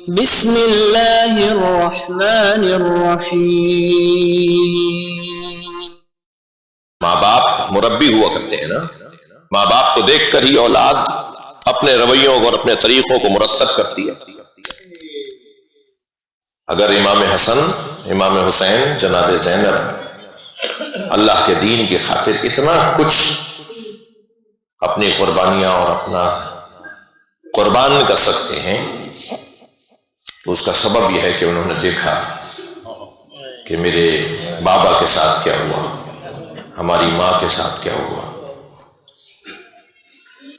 بسم اللہ الرحمن الرحیم۔ ماں باپ مربی ہوا کرتے ہیں نا، ماں باپ کو دیکھ کر ہی اولاد اپنے رویوں اور اپنے طریقوں کو مرتب کرتی ہے۔ اگر امام حسن، امام حسین، جناب زینب اللہ کے دین کی خاطر اتنا کچھ اپنی قربانیاں اور اپنا قربان کر سکتے ہیں تو اس کا سبب یہ ہے کہ انہوں نے دیکھا کہ میرے بابا کے ساتھ کیا ہوا، ہماری ماں کے ساتھ کیا ہوا۔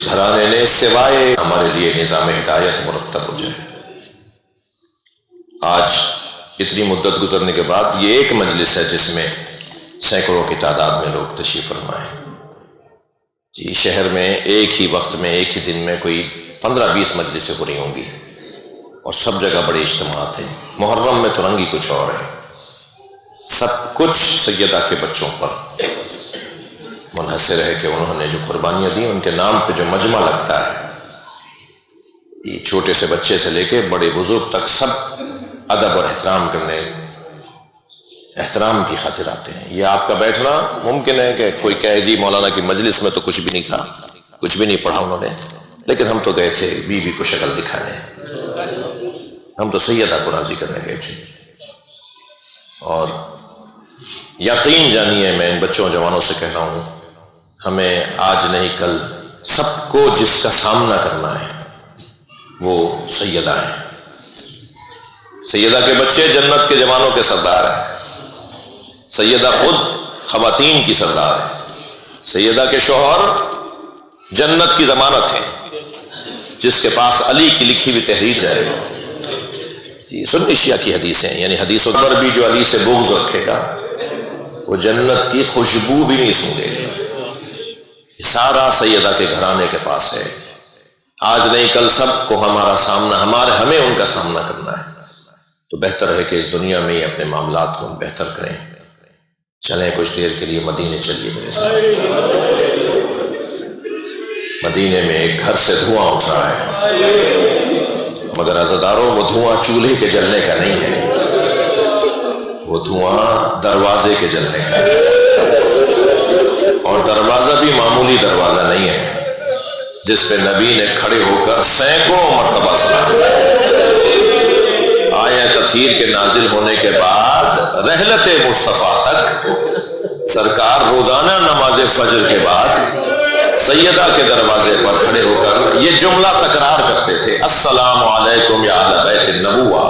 گھرانے نے سوائے ہمارے لیے نظام ہدایت مرتب ہو جائے۔ آج اتنی مدت گزرنے کے بعد یہ ایک مجلس ہے جس میں سینکڑوں کی تعداد میں لوگ تشریف فرمائے جی۔ شہر میں ایک ہی وقت میں ایک ہی دن میں کوئی 15-20 مجلسیں ہو رہی ہوں گی اور سب جگہ بڑے اجتماعات ہیں۔ محرم میں تو رنگ ہی کچھ اور ہے، سب کچھ سیدہ کے بچوں پر منحصر ہے کہ انہوں نے جو قربانیاں دی ان کے نام پہ جو مجمع لگتا ہے، یہ چھوٹے سے بچے سے لے کے بڑے بزرگ تک سب ادب اور احترام کرنے، احترام کی خاطر آتے ہیں۔ یہ آپ کا بیٹھنا ممکن ہے کہ کوئی کہے جی مولانا کی مجلس میں تو کچھ بھی نہیں تھا، کچھ بھی نہیں پڑھا انہوں نے، لیکن ہم تو گئے تھے بیوی کو شکل دکھانے، ہم تو سیدہ کو راضی کرنے گئے تھے۔ اور یقین جانیے میں ان بچوں جوانوں سے کہہ رہا ہوں، ہمیں آج نہیں کل سب کو جس کا سامنا کرنا ہے وہ سیدہ ہیں۔ سیدہ کے بچے جنت کے جوانوں کے سردار ہیں، سیدہ خود خواتین کی سردار ہے، سیدہ کے شوہر جنت کی ضمانت ہے، جس کے پاس علی کی لکھی ہوئی تحریر جائے گا۔ یہ سنی شیعہ کی حدیث ہیں، یعنی حدیثوں پر بھی جو علی سے بغض رکھے گا وہ جنت کی خوشبو بھی نہیں سونگے گا۔ یہ سارا سیدہ کے گھرانے کے پاس ہے۔ آج نہیں کل سب کو ہمارا سامنا، ہمیں ان کا سامنا کرنا ہے، تو بہتر ہے کہ اس دنیا میں ہی اپنے معاملات کو ہم بہتر کریں۔ چلیں کچھ دیر کے لیے مدینے چلیے میرے ساتھ۔ مدینے میں ایک گھر سے دھواں اٹھ رہا ہے، مگر عزاداروں وہ دھواں چولہے کے جلنے کا نہیں ہے، وہ دھواں دروازے کے جلنے کا ہے، اور دروازہ بھی معمولی دروازہ نہیں ہے جس پہ نبی نے کھڑے ہو کر سینکڑوں مرتبہ سلام۔ آیت تطہیر کے نازل ہونے کے بعد رحلت مصطفیٰ تک سرکار روزانہ نماز فجر کے بعد سیدہ کے دروازے پر کھڑے ہو کر یہ جملہ تکرار کرتے تھے: السلام علیکم یا اہل بیت النبوہ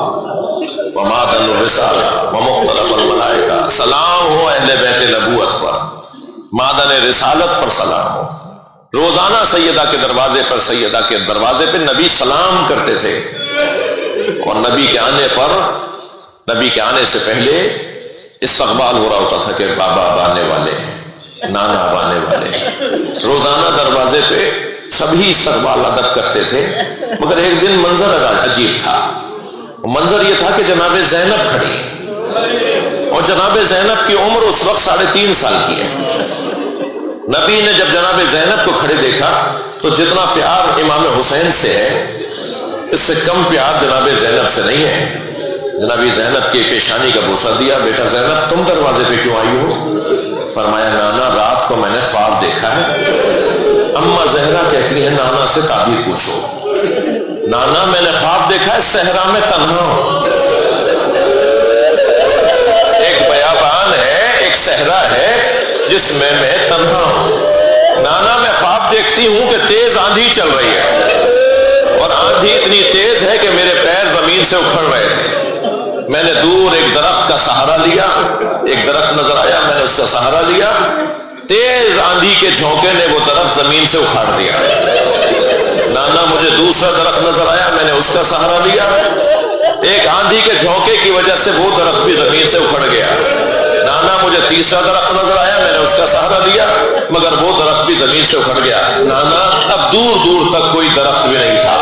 ومعدن الرسالہ ومختلف الملائکہ۔ سلام ہو اہل بیت نبوت پر، معدن رسالت پر سلام ہو۔ روزانہ سیدہ کے دروازے پر، سیدہ کے دروازے پہ نبی سلام کرتے تھے، اور نبی کے آنے سے پہلے استقبال ہو رہا ہوتا تھا کہ بابا اب آنے والے ہیں، نانا اب آنے والے ہیں۔ روزانہ دروازے پہ سبھی استقبال ادب کرتے تھے، مگر ایک دن منظر عجیب تھا۔ منظر یہ تھا کہ جناب زینب کھڑی، اور جناب زینب کی عمر اس وقت 3.5 سال کی ہے۔ نبی نے جب جناب زینب کو کھڑے دیکھا تو جتنا پیار امام حسین سے ہے اس سے کم پیار جناب زینب سے نہیں ہے۔ جناب زینب کی پیشانی کا بوسہ دیا، بیٹا زینب تم دروازے پہ کیوں آئی ہو؟ فرمایا نانا رات کو میں نے خواب دیکھا ہے۔ اماں زہرا کہتی ہیں نانا سے تعبیر پوچھو۔ نانا میں نے خواب دیکھا ہے صحرا میں تنہا ہوں، ایک بیابان ہے، ایک صحرا ہے جس میں میں تنہا ہوں۔ نانا میں خواب دیکھتی ہوں کہ تیز آندھی چل رہی ہے، اور آندھی اتنی تیز ہے کہ میرے پیر زمین سے اکھڑ رہے تھے۔ میں نے دور ایک درخت کا سہارا لیا، ایک درخت نظر آیا، میں نے اس کا سہارا لیا، تیز آندھی کے جھونکے نے وہ درخت زمین سے اکھاڑ دیا۔ نانا مجھے دوسرا درخت نظر آیا، میں نے اس کا سہارا لیا، ایک آندھی کے جھونکے کی وجہ سے وہ درخت بھی زمین سے اکھڑ گیا۔ نانا مجھے تیسرا درخت نظر آیا، میں نے اس کا سہارا لیا، مگر وہ درخت بھی زمین سے اکھڑ گیا۔ نانا اب دور دور تک کوئی درخت بھی نہیں تھا،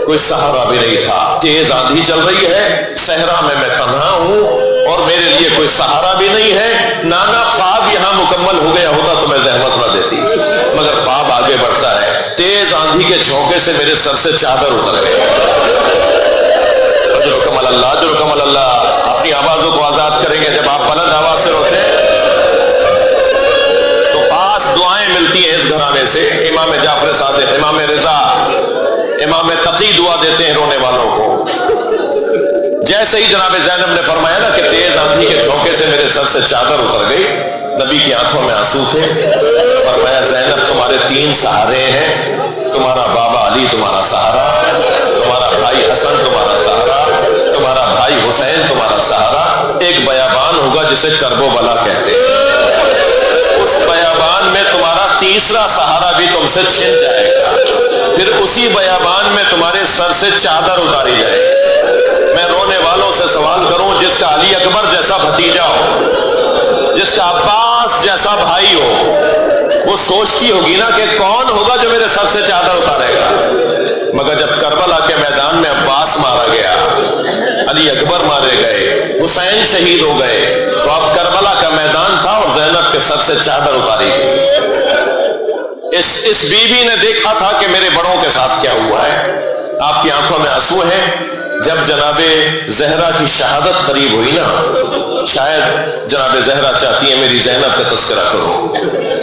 کوئی سہارا بھی نہیں تھا، تیز آندھی چل رہی ہے، صحرا میں میں تنہا ہوں اور میرے لیے کوئی سہارا بھی نہیں ہے۔ نانا خواب یہاں مکمل ہو گیا ہوتا تو میں زحمت نہ دیتی، مگر خواب آگے بڑھتا ہے۔ تیز آندھی کے جھونکے سے میرے سر سے چادر اتر گئی، اجرکم اللہ. اپنی آوازوں کو آزاد کریں گے. جب آپ بلند آواز سے روتے تو 5 دعائیں ملتی ہیں اس گھرانے سے. امام جعفر صادق، امام رضا، امام تقی دعا دیتے ہیں رونے والوں کو. جیسے ہی جناب زینب نے فرمایا نا کہ تیز آندھی کے جھونکے سے میرے سر سے چادر اتر گئی، نبی کی آنکھوں میں آنسو تھے. فرمایا زینب تمہارے 3 سہارے ہیں. تمہارا بابا علی تمہارا سہارا، تمہارا بھائی حسن تمہارا سہارا، تمہارا بھائی حسین تمہارا سہارا. ایک بیابان ہوگا جسے کرب و بلا کہتے ہیں. اس بیابان میں تمہارا تیسرا سہارا بھی تم سے چھن جائے گا. پھر اسی بیابان میں تمہارے سر سے چادر اتاری جائے گی. میں رونے والوں سے سوال کروں، جس کا علی اکبر جیسا بھتیجا ہو، جس کا عباس جیسا بھائی ہو، وہ سوچتی ہوگی نا کہ کون ہوگا جو میرے سر سے چادر اتارے گا. مگر جب کربلا کے میدان میں عباس مارا گیا، علی اکبر مارے گئے، حسین شہید ہو گئے، تو اب کربلا کا میدان تھا اور زینب کے سر سے چادر اتاری گئی. اس بیوی نے دیکھا تھا کہ میرے بڑوں کے ساتھ کیا ہوا ہے. آپ کی آنکھوں میں آنسو ہیں. جب جناب زہرا کی شہادت قریب ہوئی نا، شاید جناب زہرا چاہتی ہیں میری زینب کا تذکرہ کرو.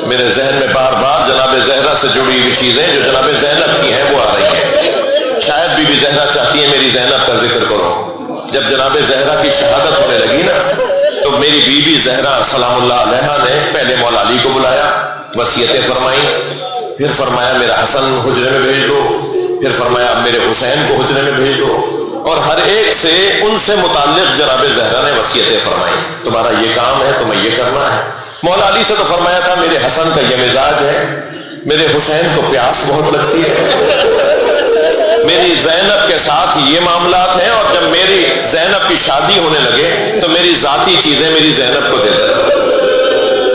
میرے ذہن میں بار بار جناب زہرا سے جڑی ہوئی چیزیں جو جناب زینب کی ہیں وہ آ رہی ہیں. شاید بی بی زہرا چاہتی ہیں میری زینب کا ذکر کرو. جب جناب زہرا کی شہادت ہونے لگی نا، تو میری بی بی زہرا سلام اللہ علیہا نے پہلے مولا علی کو بلایا، وصیتیں فرمائیں. پھر فرمایا میرا حسن حجرے میں بھیج دو. پھر فرمایا اب میرے حسین کو حجرے میں بھیج دو. اور ہر ایک سے ان سے متعلق جناب زہرا نے وصیتیں فرمائیں. تمہارا یہ کام ہے، تمہیں یہ کرنا ہے. مولا علی سے تو فرمایا تھا میرے حسن کا یہ مزاج ہے، میرے حسین کو پیاس بہت لگتی ہے، میری زینب کے ساتھ یہ معاملات ہیں، اور جب میری زینب کی شادی ہونے لگے تو میری ذاتی چیزیں میری زینب کو دے دینا.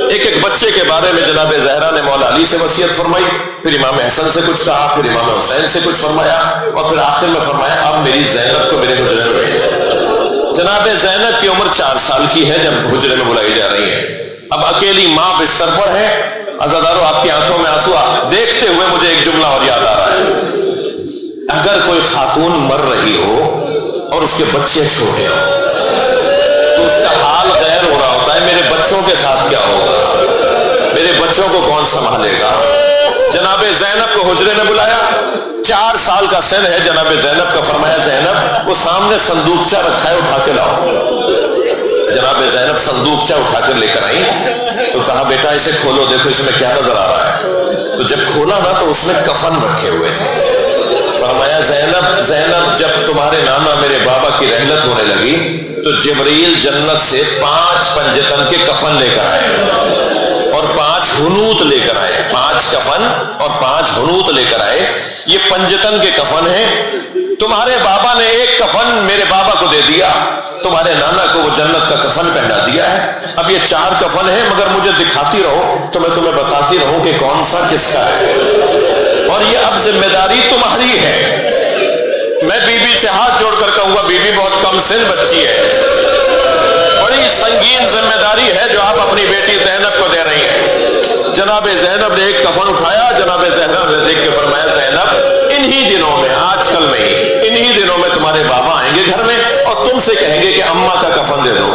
ایک ایک بچے کے بارے میں جناب زہرا نے مولا علی سے وصیت فرمائی. پھر امام حسن سے کچھ کہا، پھر امام حسین سے کچھ فرمایا، اور پھر آخر میں فرمایا اب میری زینب کو میرے حجرے میں بھیجو. جناب زینب کی عمر 4 سال کی ہے جب حجرے میں بلائی جا رہی ہے. اب اکیلی ماں بستر پر ہے. عزادارو آپ کی آنکھوں میں آنسو دیکھتے ہوئے مجھے ایک جملہ اور یاد آ رہا ہے. اگر کوئی خاتون مر رہی ہو اور اس کے بچے چھوٹے ہوں تو اس کا حال غیر ہو رہا ہوتا ہے. میرے بچوں کے ساتھ کیا ہوگا، میرے بچوں کو کون سنبھالے گا. جناب زینب کو حجرے میں بلایا. 4 سال کا سن ہے جناب زینب کا. فرمایا زینب وہ سامنے صندوقچہ رکھا ہے، اٹھا کے لاؤ. جناب زینب صندوقچہ اٹھا کر لے کر آئی. تو کہا بیٹا اسے کھولو، دیکھو اس میں کیا نظر آ رہا ہے. تو جب کھولا نا تو اس میں کفن رکھے ہوئے تھے. فرمایا زینب جب تمہارے نانا میرے بابا کی رحلت ہونے لگی تو جبرائیل جنت سے 5 پنجتن کے کفن لے کر آئے اور 5 حنوط لے کر آئے. 5 کفن اور 5 حنوط لے کر آئے. یہ پنجتن کے کفن ہیں. تمہارے بابا نے ایک کفن میرے بابا کو دے دیا، تمہارے نانا کو وہ جنت کا کفن پہنا دیا ہے. اب یہ 4 کفن ہیں، مگر مجھے دکھاتی رہو تو میں تمہیں بتاتی رہوں کہ کون سا کس کا ہے. اور یہ اب ذمہ داری تمہاری ہے. میں بی بی سے ہاتھ جوڑ کر کہوں گا، بی بی بہت کم سن بچی ہے، بڑی سنگین ذمہ داری ہے جو آپ اپنی بیٹی زینب کو دے رہی ہیں. جناب زینب نے ایک کفن اٹھایا. جناب زینب نے دیکھ کے فرمایا زینب انہی دنوں میں، آج کل میں ہی انہی دنوں میں تمہارے بابا آئیں گے گھر میں اور تم سے کہیں گے کہ اماں کا کفن دے دو.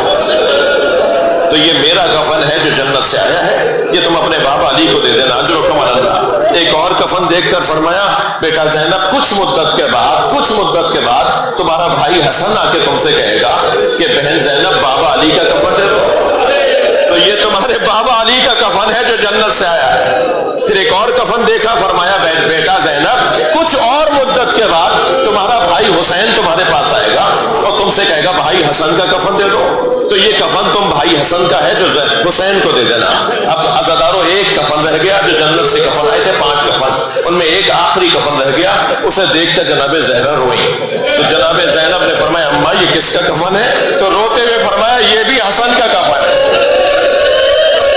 تو یہ میرا کفن ہے جو جنت سے آیا ہے، یہ تم اپنے بابا علی کو دے دینا. اجرکم اللہ. ایک اور کفن دیکھ کر فرمایا بیٹا زینب کچھ مدت کے بعد تمہارا بھائی حسن آ کے تم سے کہے گا کہ بہن زینب بابا علی کا کفن دے دو. تو یہ تمہارے بابا علی کا کفن ہے جو جنت سے آیا ہے. پھر ایک اور کفن دیکھا. فرمایا بیٹا زینب کچھ اور مدت کے بعد تمہارا بھائی حسین تمہارے پاس آئے گا اور تم سے کہے گا بھائی حسن کا کفن دے دو. تو یہ کفن تم بھائی حسن کا ہے جو حسین کو دے دینا. اب عزادارو ایک کفن رہ گیا جو جنت سے کفن آئے تھے 5 کفن، ان میں ایک آخری کفن رہ گیا. اسے دیکھ کر جناب زہرا روئی. تو جناب زینب نے فرمایا اماں یہ کس کا کفن ہے؟ تو روتے ہوئے فرمایا یہ بھی حسن کا کفن ہے.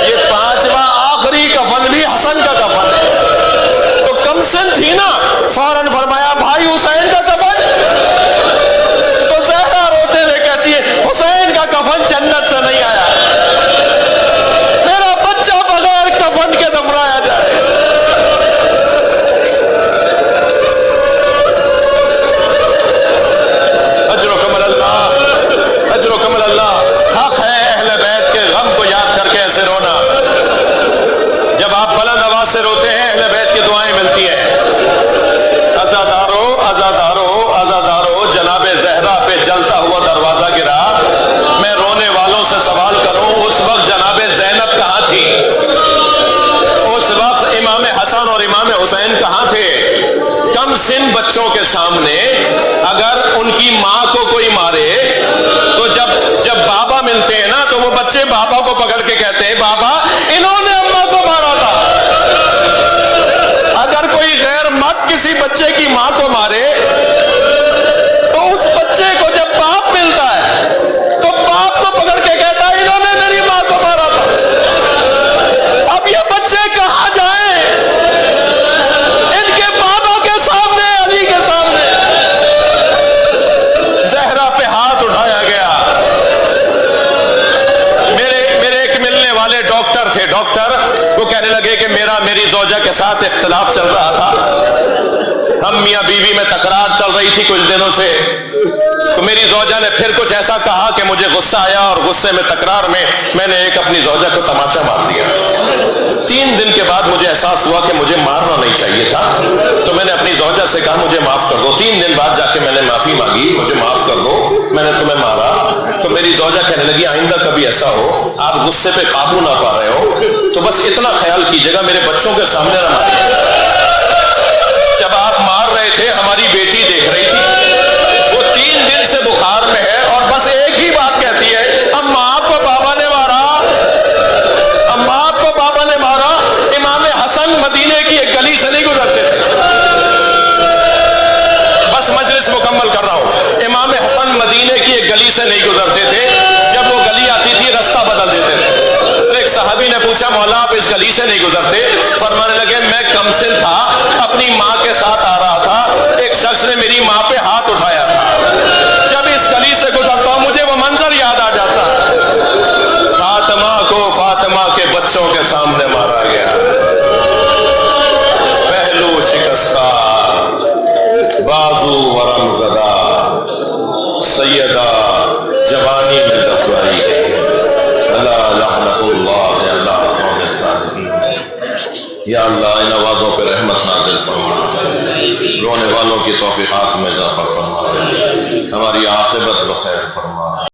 یہ 5واں آخری کفن بھی حسن کا کفن ہے. تو کم سن تھی نا، فوراً فرمایا بھائی حسین کا کفن. تو زہرا روتے ہوئے کہتی ہے حسین کا کفن جنت سے نہیں آیا، میرا بچہ بغیر کفن کے دفنایا جائے. اجرکم اللہ. ساتھ اختلاف چل رہا تھا، ہم میاں بیوی میں تکرار چل رہی تھی کچھ دنوں سے، تو میری زوجہ نے پھر کچھ ایسا کہا کہ مجھے غصہ آیا، اور غصے میں تکرار میں نے ایک اپنی زوجہ کو تماچا مار دیا۔ 3 دن کے بعد مجھے احساس ہوا کہ مجھے مارنا نہیں چاہیے تھا، تو میں نے اپنی زوجہ سے کہا مجھے معاف کر دو۔ 3 دن بعد جا کے میں نے معافی مانگی، مجھے معاف کر دو، میں نے تمہیں مارا۔ تو میری زوجہ کہنے لگی آئندہ کبھی ایسا ہو آپ غصے پہ قابو نہ پا رہے ہو تو بس اتنا خیال کیجیے گا میرے بچوں کے سامنے نہ ماریے۔ جب آپ مار رہے تھے ہماری بیٹی دیکھ رہی تھی، وہ 3 دن سے بخار میں ہے اور بس ایک ہی بات کہتی ہے اماں آپ کو بابا نے مارا، اماں آپ کو بابا نے مارا۔ امام حسن مدینے کی ایک گلی سے نہیں گزرتے تھے، بس مجلس مکمل کر رہا ہوں، امام حسن مدینے کی ایک گلی سے نہیں گزرتے تھے، جب وہ گلی آتی تھی رستہ بدل دیتے تھے۔ تو ایک صحابی نے پوچھا مولا آپ اس گلی سے نہیں گزرتے؟ فرمانے لگے میں کم سن تھا، اپنی ماں کے ساتھ آ رہا تھا، ایک شخص نے میری ماں پہ ہاتھ اٹھایا تھا، جب اس گلی سے گزرتا ہوں مجھے وہ منظر یاد آ جاتا ہے، فاطمہ کو فاطمہ کے بچوں کے سامنے مارا گیا، پہلو شکستہ، بازو ورم زدہ، سیدہ جوانی میں دفنائی گئی۔ اللہ لعنت اللہ اللہ قوم الظالمین۔ یا اللہ ان آوازوں پہ رحمت نازل فرما، رونے والوں کی توفیقات میں اضافہ فرما، ہماری عاقبت بخیر فرما۔